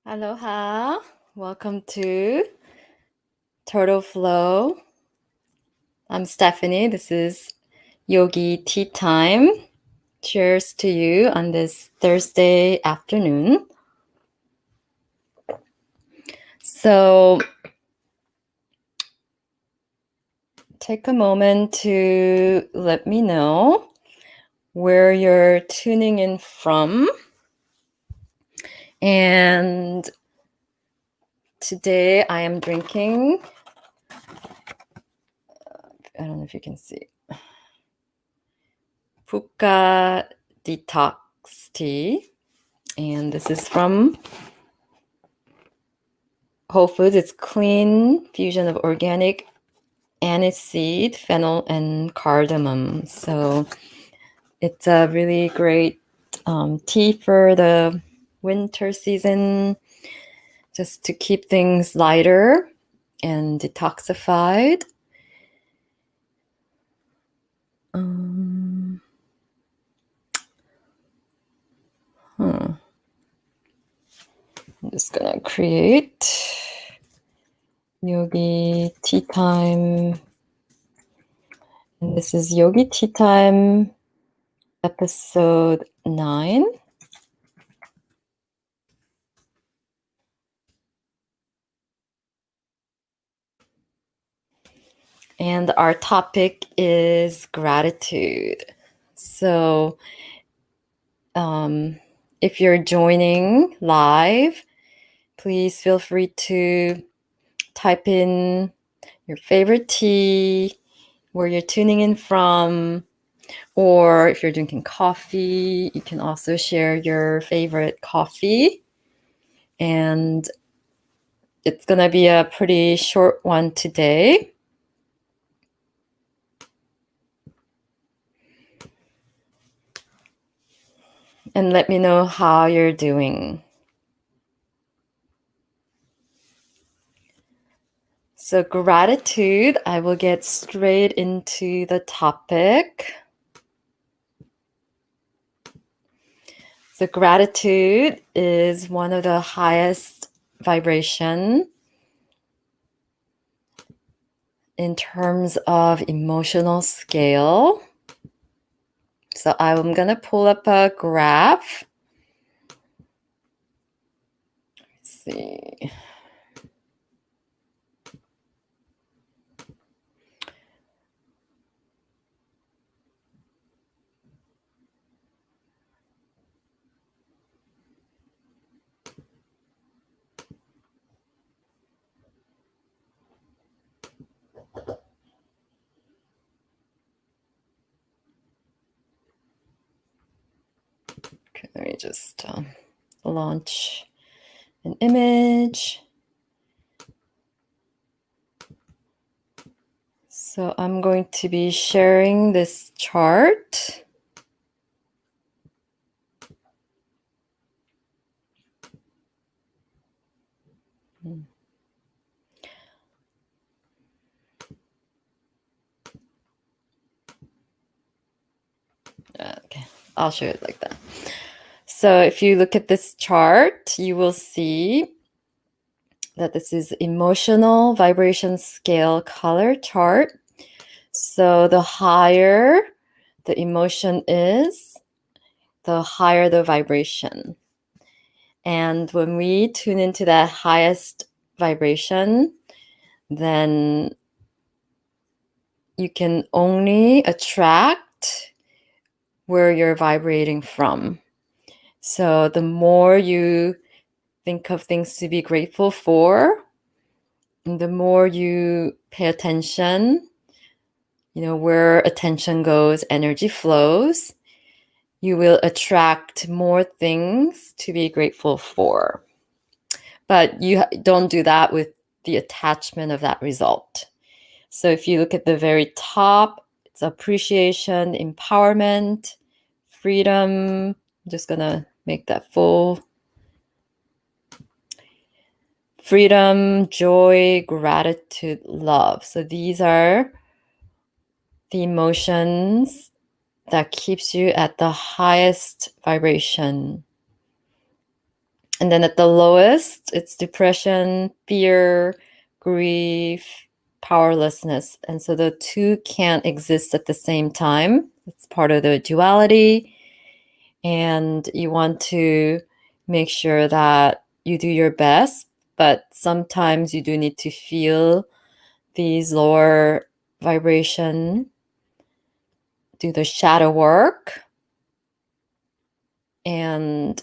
Aloha. Welcome to Turtle Flow. I'm Stephanie. This is Yogi Tea Time. Cheers to you on this Thursday afternoon. So take a moment to let me know where you're tuning in from. And today I am drinking, I don't know if you can see, Puka Detox Tea. And this is from Whole Foods. It's clean fusion of organic aniseed, fennel, and cardamom. So it's a really great tea for the winter season, just to keep things lighter and detoxified. I'm just gonna create Yogi Tea Time. And this is Yogi Tea Time, episode 9. And our topic is gratitude. So if you're joining live, please feel free to type in your favorite tea, where you're tuning in from, or if you're drinking coffee, you can also share your favorite coffee. And it's going to be a pretty short one today. And let me know how you're doing. So gratitude, I will get straight into the topic. So gratitude is one of the highest vibration in terms of emotional scale. So I'm going to pull up a graph. Let's see. Okay, let me just launch an image. So I'm going to be sharing this chart. Okay, I'll show it like that. So if you look at this chart, you will see that this is emotional vibration scale color chart. So the higher the emotion is, the higher the vibration. And when we tune into that highest vibration, then you can only attract where you're vibrating from. So the more you think of things to be grateful for, the more you pay attention, where attention goes, energy flows, you will attract more things to be grateful for. But you don't do that with the attachment of that result. So if you look at the very top, it's appreciation, empowerment, freedom. I'm just going to make that full. Freedom, joy, gratitude, love. So these are the emotions that keeps you at the highest vibration. And then at the lowest, it's depression, fear, grief, powerlessness. And so the two can't exist at the same time. It's part of the duality. And you want to make sure that you do your best, but sometimes you do need to feel these lower vibration, do the shadow work, and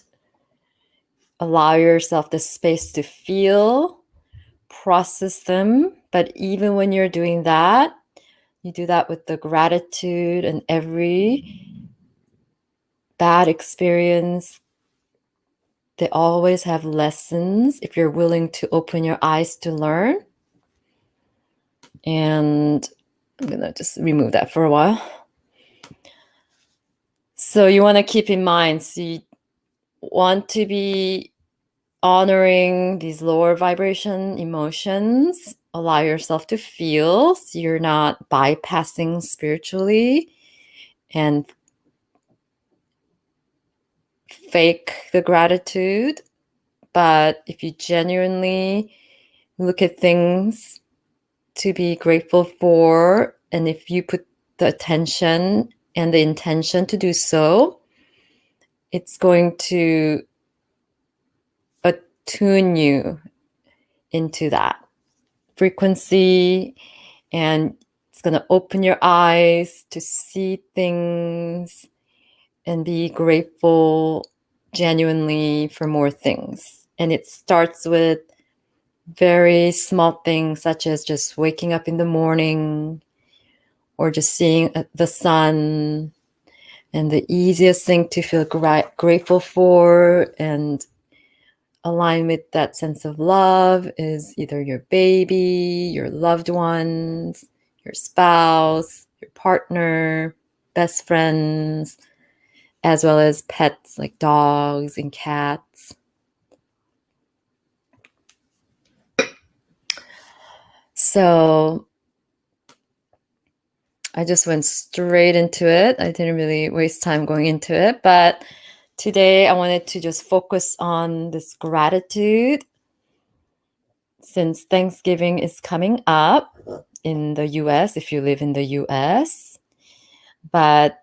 allow yourself the space to feel, process them. But even when you're doing that, you do that with the gratitude, and every bad experience, they always have lessons if you're willing to open your eyes to learn. And I'm gonna just remove that for a while. So you want to keep in mind, so you want to be honoring these lower vibration emotions. Allow yourself to feel, so you're not bypassing spiritually and fake the gratitude. But if you genuinely look at things to be grateful for, and if you put the attention and the intention to do so, it's going to attune you into that frequency, and it's going to open your eyes to see things and be grateful genuinely for more things. And it starts with very small things, such as just waking up in the morning or just seeing the sun. And the easiest thing to feel grateful for and align with that sense of love is either your baby, your loved ones, your spouse, your partner, best friends, as well as pets like dogs and cats. So I just went straight into it. I didn't really waste time going into it, but today I wanted to just focus on this gratitude, since Thanksgiving is coming up in the US, if you live in the US. But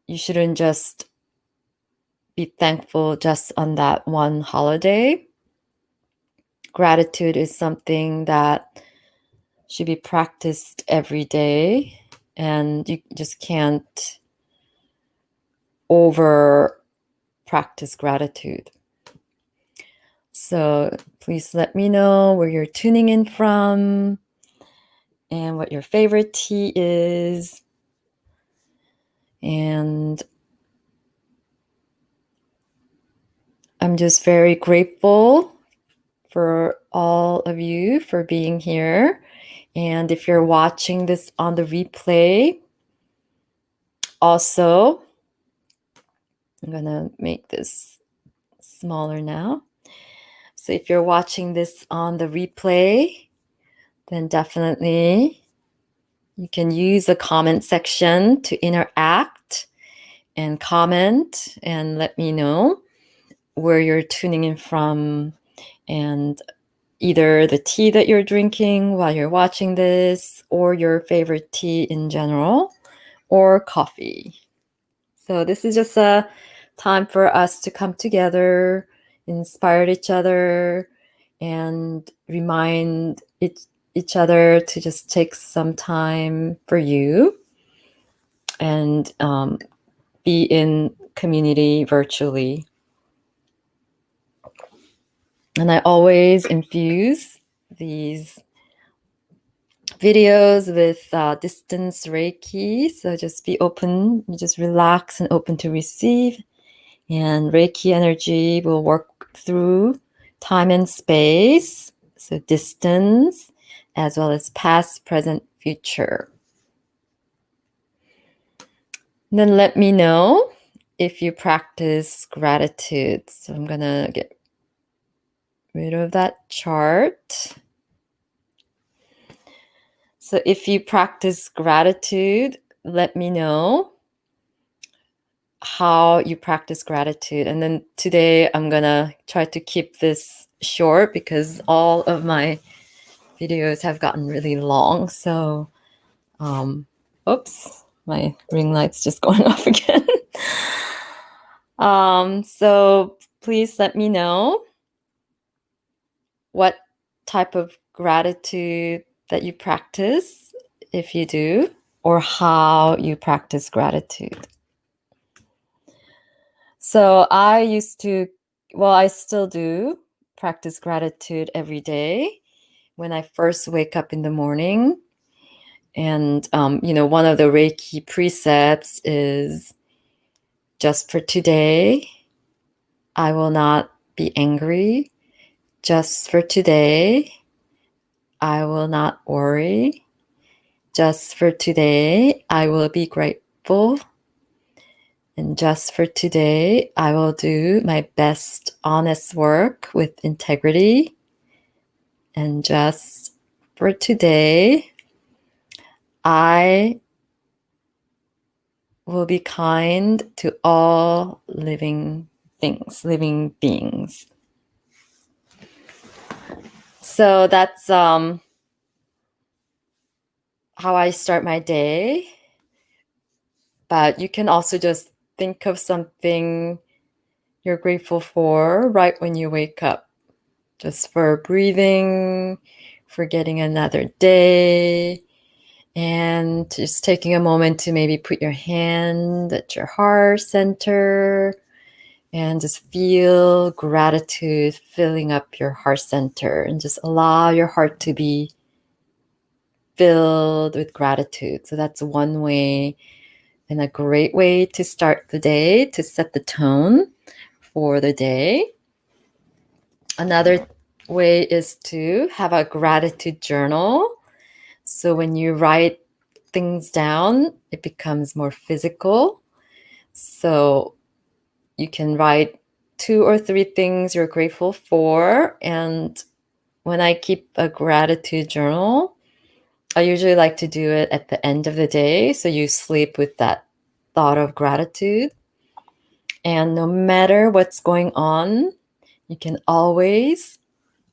you shouldn't just be thankful just on that one holiday. Gratitude is something that should be practiced every day, and you just can't over practice gratitude. So please let me know where you're tuning in from and what your favorite tea is. And I'm just very grateful for all of you for being here. And if you're watching this on the replay, also, I'm going to make this smaller now. So if you're watching this on the replay, then definitely you can use the comment section to interact and comment and let me know where you're tuning in from, and either the tea that you're drinking while you're watching this, or your favorite tea in general, or coffee. So this is just a time for us to come together, inspire each other, and remind each other to just take some time for you and be in community virtually. And I always infuse these videos with distance Reiki. So just be open, you just relax and open to receive. And Reiki energy will work through time and space, so distance, as well as past, present, future. And then let me know if you practice gratitude. So I'm going to get rid of that chart. So if you practice gratitude, let me know. how you practice gratitude. And then today I'm gonna try to keep this short because all of my videos have gotten really long. So, oops, my ring light's just going off again. So please let me know what type of gratitude that you practice, if you do, or how you practice gratitude. So I used to, well, I still do practice gratitude every day when I first wake up in the morning. And, one of the Reiki precepts is just for today, I will not be angry. Just for today, I will not worry. Just for today, I will be grateful. And just for today, I will do my best honest work with integrity. And just for today, I will be kind to all living things, living beings. So that's how I start my day. But you can also just think of something you're grateful for right when you wake up. Just for breathing, for getting another day, and just taking a moment to maybe put your hand at your heart center and just feel gratitude filling up your heart center, and just allow your heart to be filled with gratitude. So that's one way, and a great way to start the day, to set the tone for the day. Another way is to have a gratitude journal. So when you write things down, it becomes more physical. So you can write 2 or 3 things you're grateful for. And when I keep a gratitude journal, I usually like to do it at the end of the day. So you sleep with that thought of gratitude. And no matter what's going on, you can always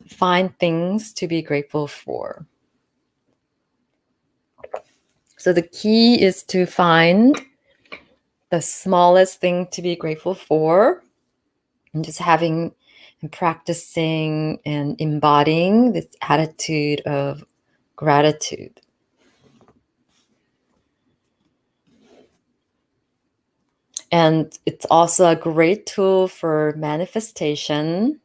find things to be grateful for. So the key is to find the smallest thing to be grateful for, and just having and practicing and embodying this attitude of gratitude. And it's also a great tool for manifestation.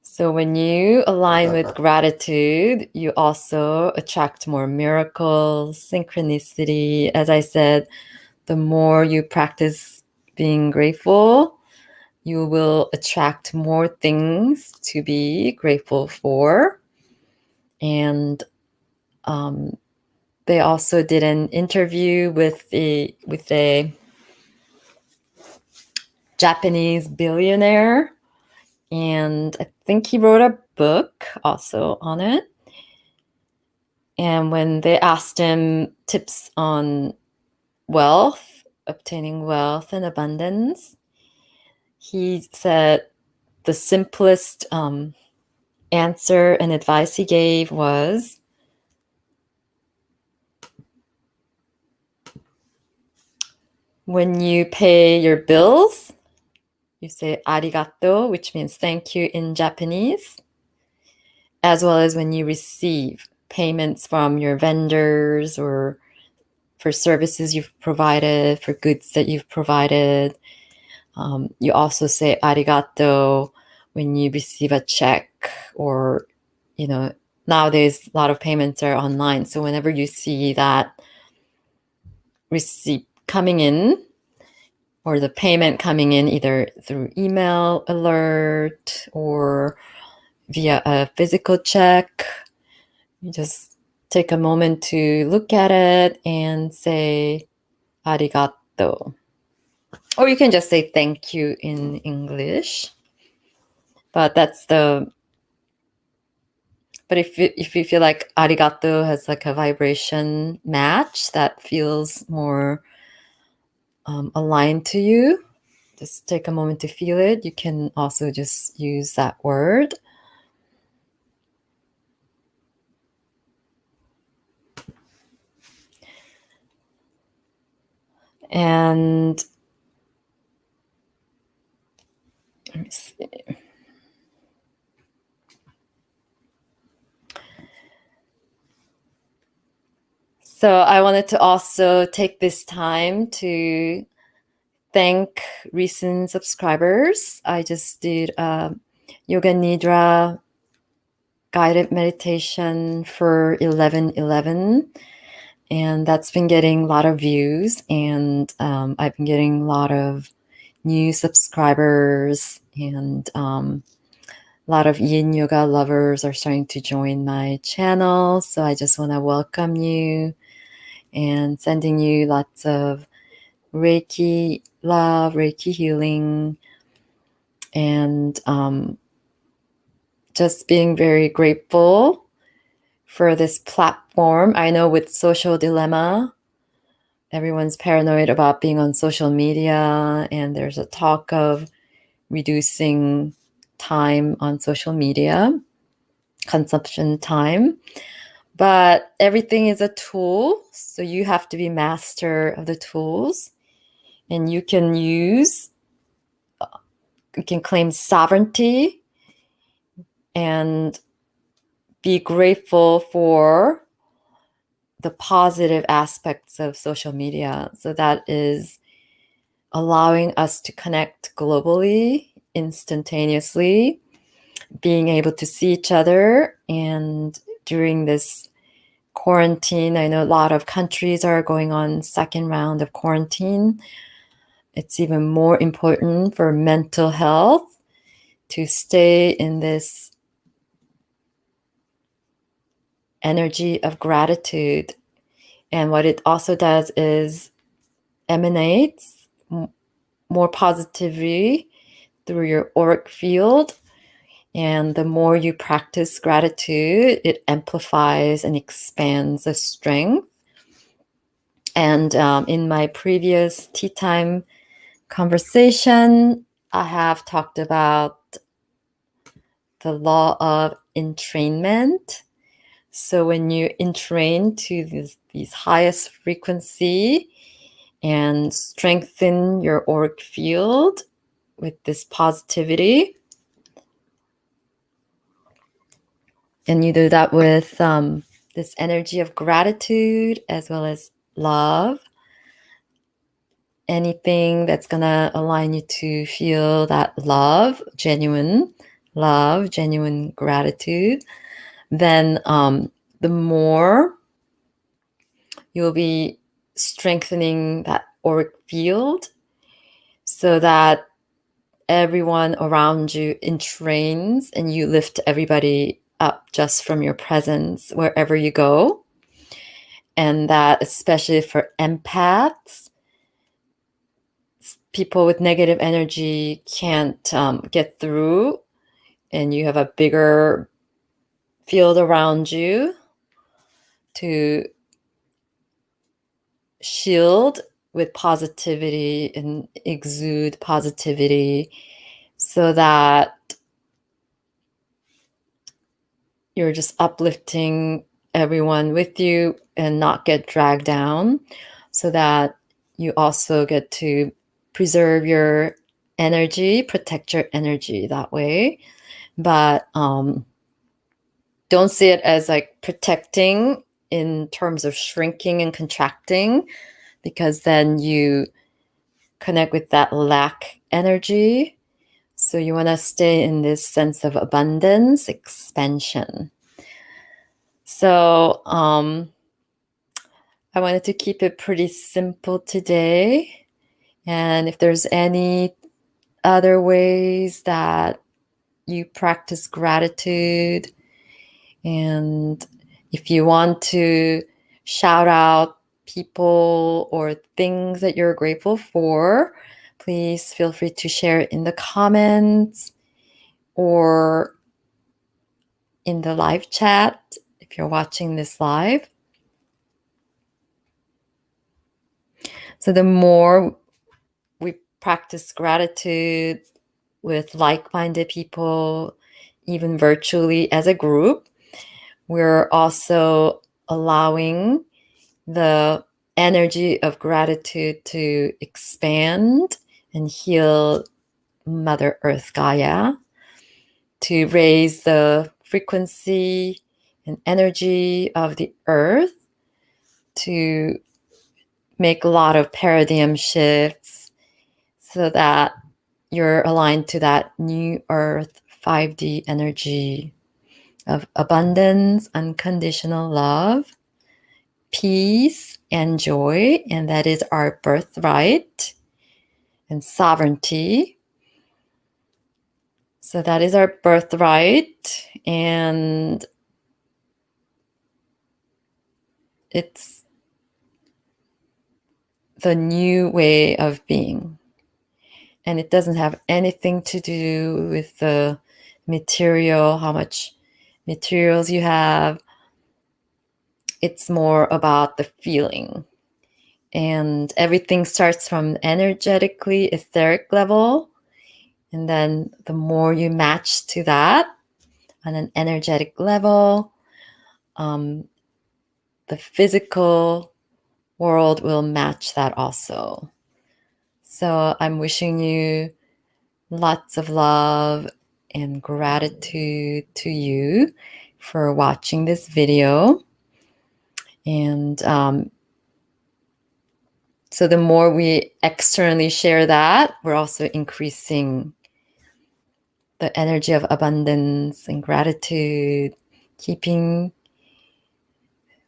So when you align with gratitude, you also attract more miracles, synchronicity. As I said, the more you practice being grateful, you will attract more things to be grateful for. And they also did an interview with a Japanese billionaire, and I think he wrote a book also on it. And when they asked him tips on wealth, obtaining wealth and abundance, he said the simplest answer and advice he gave was, when you pay your bills, you say arigato, which means thank you in Japanese, as well as when you receive payments from your vendors or for services you've provided, for goods that you've provided. You also say arigato when you receive a check, or, nowadays a lot of payments are online. So whenever you see that receipt coming in, or the payment coming in either through email alert or via a physical check, you just take a moment to look at it and say arigato. Or you can just say thank you in English. But if you feel like arigato has like a vibration match that feels more aligned to you, just take a moment to feel it. You can also just use that word. And let me see. So I wanted to also take this time to thank recent subscribers. I just did a Yoga Nidra guided meditation for 11/11, and that's been getting a lot of views, and I've been getting a lot of new subscribers, and a lot of yin yoga lovers are starting to join my channel. So I just want to welcome you and sending you lots of Reiki love, Reiki healing, and just being very grateful for this platform. I know with social dilemma, everyone's paranoid about being on social media, and there's a talk of reducing time on social media, consumption time. But everything is a tool, so you have to be master of the tools, and you can claim sovereignty and be grateful for the positive aspects of social media. So that is allowing us to connect globally, instantaneously, being able to see each other. And during this quarantine, I know a lot of countries are going on second round of quarantine. It's even more important for mental health to stay in this energy of gratitude. And what it also does is emanates more positivity through your auric field. And the more you practice gratitude, it amplifies and expands the strength. And in my previous tea time conversation, I have talked about the law of entrainment. So when you entrain to these highest frequency and strengthen your auric field with this positivity, and you do that with this energy of gratitude as well as love, anything that's going to align you to feel that love, genuine gratitude, then the more you'll be strengthening that auric field so that everyone around you entrains and you lift everybody up just from your presence wherever you go. And that especially for empaths, people with negative energy can't get through, and you have a bigger field around you to shield with positivity and exude positivity so that you're just uplifting everyone with you and not get dragged down, so that you also get to preserve your energy, protect your energy that way. But don't see it as like protecting in terms of shrinking and contracting, because then you connect with that lack energy. So you want to stay in this sense of abundance, expansion. So I wanted to keep it pretty simple today. And if there's any other ways that you practice gratitude, and if you want to shout out people or things that you're grateful for, please feel free to share it in the comments or in the live chat if you're watching this live. So the more practice gratitude with like-minded people, even virtually as a group, we're also allowing the energy of gratitude to expand and heal Mother Earth Gaia, to raise the frequency and energy of the earth, to make a lot of paradigm shifts so that you're aligned to that new earth 5D energy of abundance, unconditional love, peace, and joy. And that is our birthright and sovereignty. So that is our birthright, and it's the new way of being. And it doesn't have anything to do with the material, how much materials you have. It's more about the feeling. And everything starts from energetically etheric level. And then the more you match to that on an energetic level, the physical world will match that also. So I'm wishing you lots of love and gratitude to you for watching this video. And so the more we externally share that, we're also increasing the energy of abundance and gratitude, keeping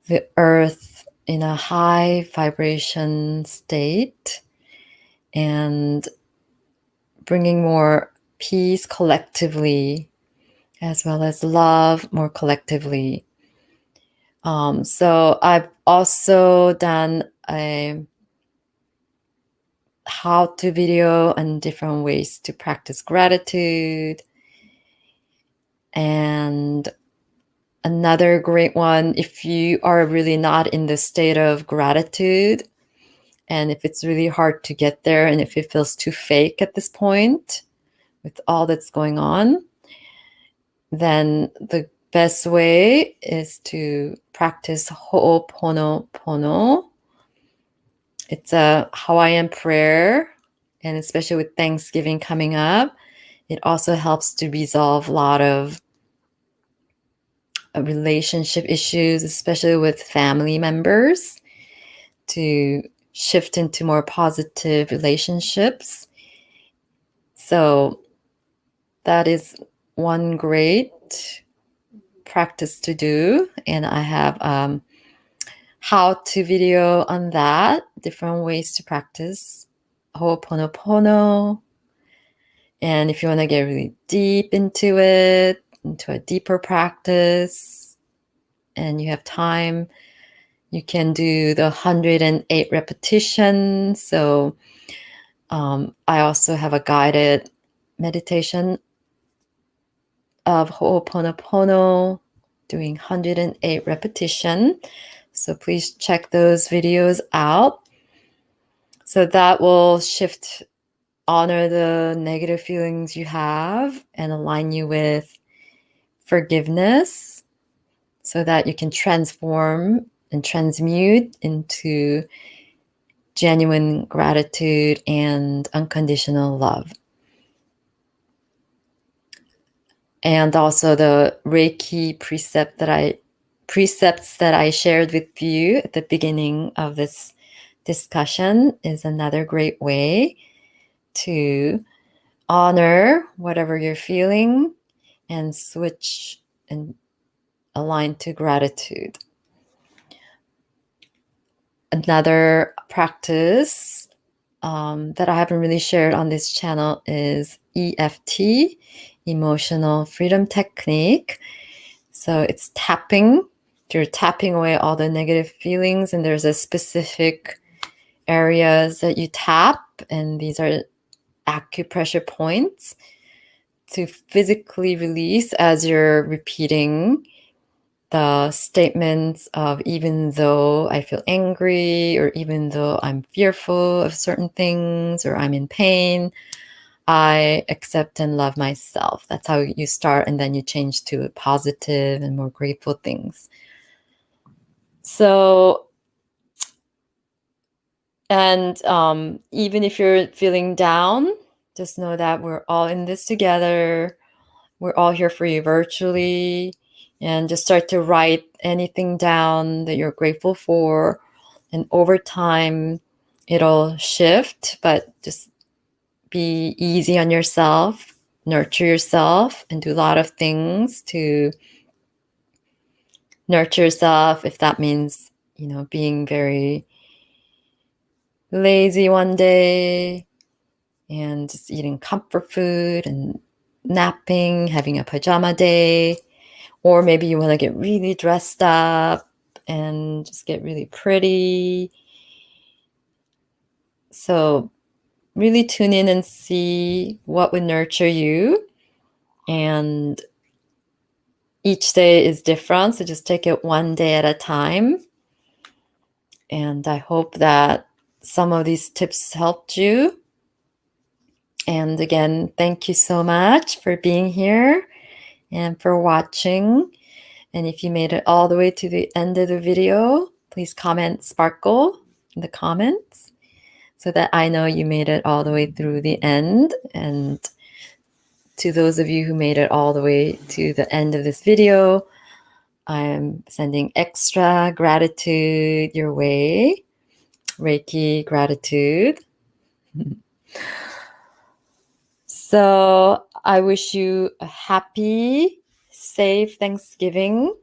the earth in a high vibration state and bringing more peace collectively, as well as love more collectively. So I've also done a how-to video on different ways to practice gratitude. And another great one, if you are really not in the state of gratitude, and if it's really hard to get there, and if it feels too fake at this point with all that's going on, then the best way is to practice Ho'oponopono. It's a Hawaiian prayer, and especially with Thanksgiving coming up, it also helps to resolve a lot of relationship issues, especially with family members, to shift into more positive relationships. So that is one great practice to do, and I have how-to video on that, different ways to practice Ho'oponopono. And if you want to get really deep into it, into a deeper practice, and you have time, you can do the 108 repetitions. So I also have a guided meditation of Ho'oponopono, doing 108 repetition. So please check those videos out. So that will shift, honor the negative feelings you have and align you with forgiveness so that you can transform and transmute into genuine gratitude and unconditional love. And also the Reiki precepts that I shared with you at the beginning of this discussion is another great way to honor whatever you're feeling and switch and align to gratitude. Another practice that I haven't really shared on this channel is EFT, Emotional Freedom Technique. So it's tapping. You're tapping away all the negative feelings, and there's a specific areas that you tap, and these are acupressure points to physically release as you're repeating the statements of even though I feel angry, or even though I'm fearful of certain things, or I'm in pain, I accept and love myself. That's how you start, and then you change to positive and more grateful things. So, and even if you're feeling down, just know that we're all in this together. We're all here for you virtually. And just start to write anything down that you're grateful for. And over time, it'll shift, but just be easy on yourself, nurture yourself, and do a lot of things to nurture yourself. If that means, being very lazy one day and just eating comfort food and napping, having a pajama day, or maybe you want to get really dressed up and just get really pretty. So really tune in and see what would nurture you. And each day is different, so just take it one day at a time. And I hope that some of these tips helped you. And again, thank you so much for being here and for watching. And if you made it all the way to the end of the video, please comment sparkle in the comments so that I know you made it all the way through the end. And to those of you who made it all the way to the end of this video, I'm sending extra gratitude your way. Reiki gratitude. So I wish you a happy, safe Thanksgiving.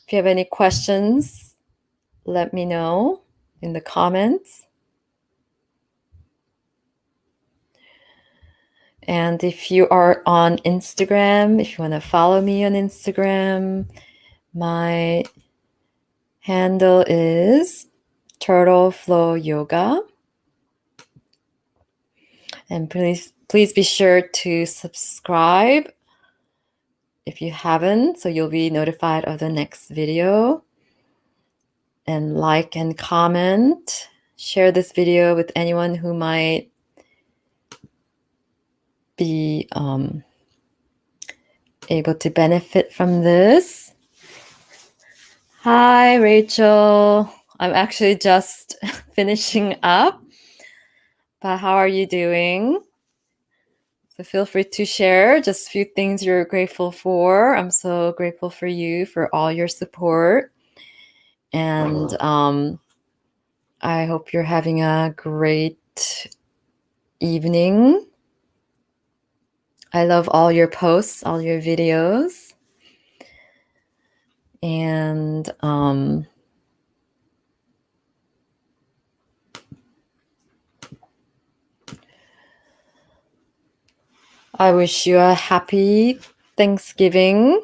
If you have any questions, let me know in the comments. And if you are on Instagram, if you want to follow me on Instagram, my handle is Turtle Flow Yoga. And please be sure to subscribe if you haven't, so you'll be notified of the next video. And like and comment. Share this video with anyone who might be able to benefit from this. Hi, Rachel. I'm actually just finishing up, but how are you doing? So feel free to share just a few things you're grateful for. I'm so grateful for you, for all your support. And I hope you're having a great evening. I love all your posts, all your videos. And I wish you a happy Thanksgiving.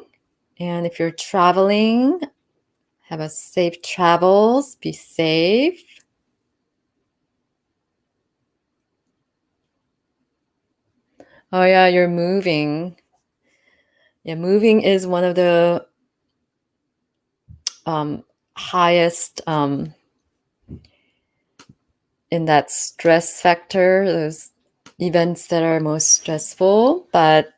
And if you're traveling, have a safe travels. Be safe. Oh yeah, you're moving. Yeah, moving is one of the highest in that stress factor, those events that are most stressful. But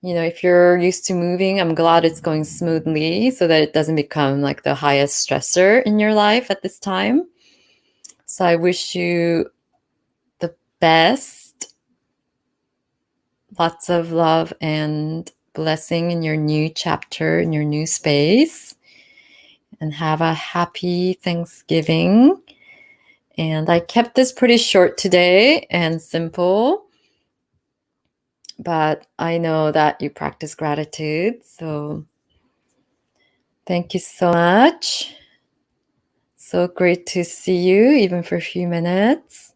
if you're used to moving, I'm glad it's going smoothly so that it doesn't become like the highest stressor in your life at this time. So I wish you the best. Lots of love and blessing in your new chapter, in your new space. And have a happy Thanksgiving. And I kept this pretty short today and simple. But I know that you practice gratitude. So thank you so much. So great to see you, even for a few minutes.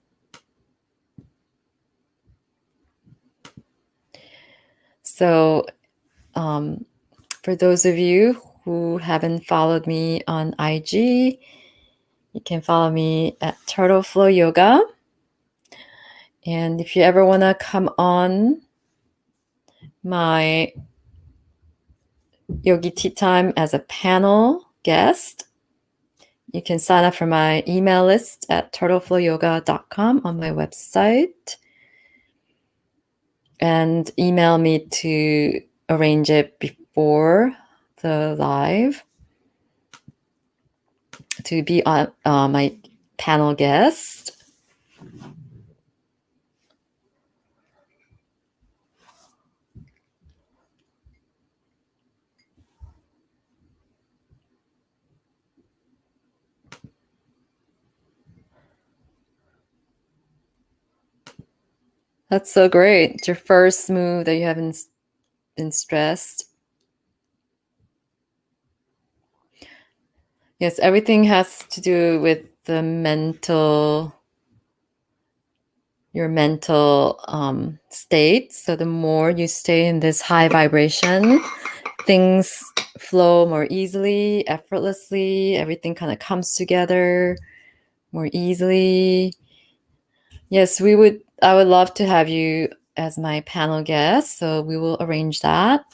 So for those of you who haven't followed me on IG, you can follow me at Turtle Flow Yoga. And if you ever want to come on my Yogi Tea Time as a panel guest, you can sign up for my email list at turtleflowyoga.com on my website and email me to arrange it before the live to be on my panel guest. That's so great. It's your first move that you haven't been stressed. Yes, everything has to do with the your mental state. So the more you stay in this high vibration, things flow more easily, effortlessly. Everything kind of comes together more easily. Yes, I would love to have you as my panel guest. So we will arrange that.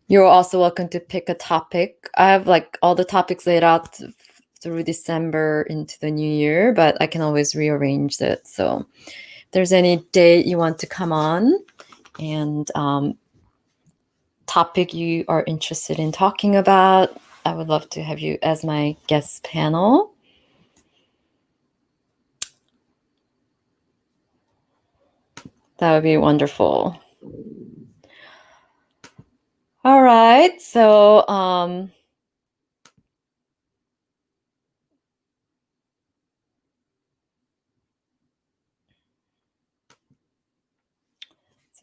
You're also welcome to pick a topic. I have like all the topics laid out through December into the new year, but I can always rearrange it. So if there's any date you want to come on and topic you are interested in talking about, I would love to have you as my guest panel. That would be wonderful. All right. So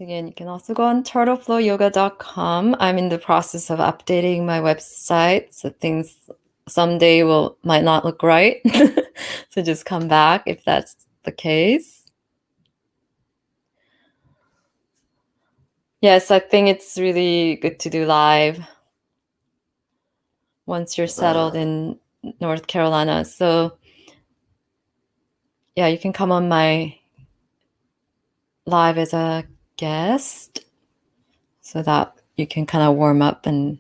again, you can also go on turtleflowyoga.com. I'm in the process of updating my website, so things someday might not look right. So just come back if that's the case. Yes, I think it's really good to do live once you're settled in North Carolina. So yeah, you can come on my live as a guest so that you can kind of warm up, and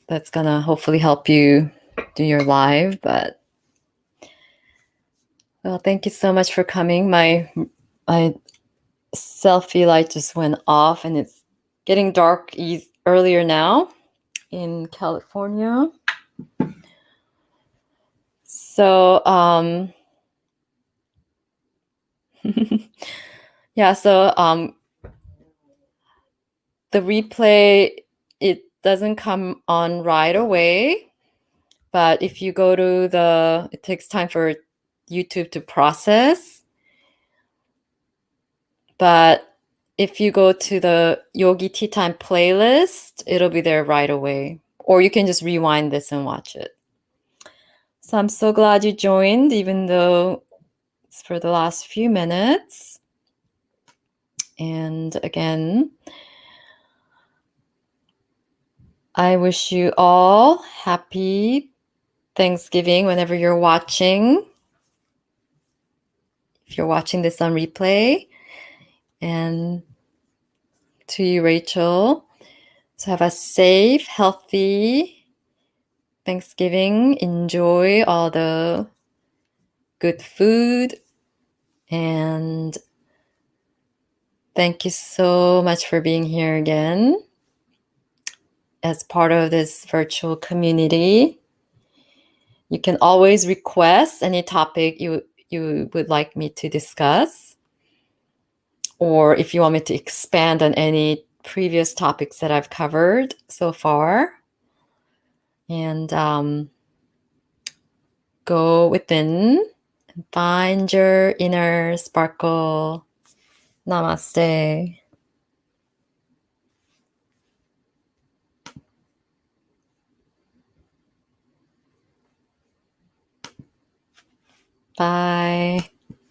that's gonna hopefully help you do your live. But well, thank you so much for coming. My selfie light just went off, and it's getting dark earlier now in California. So yeah, so the replay, it doesn't come on right away, but if you go to it takes time for YouTube to process. But if you go to the Yogi Tea Time playlist, it'll be there right away. Or you can just rewind this and watch it. So I'm so glad you joined, even though it's for the last few minutes. And again, I wish you all happy Thanksgiving whenever you're watching. If you're watching this on replay. And to you, Rachel. So have a safe, healthy Thanksgiving. Enjoy all the good food. And thank you so much for being here again as part of this virtual community. You can always request any topic you would like me to discuss, or if you want me to expand on any previous topics that I've covered so far. And go within and find your inner sparkle. Namaste. Bye.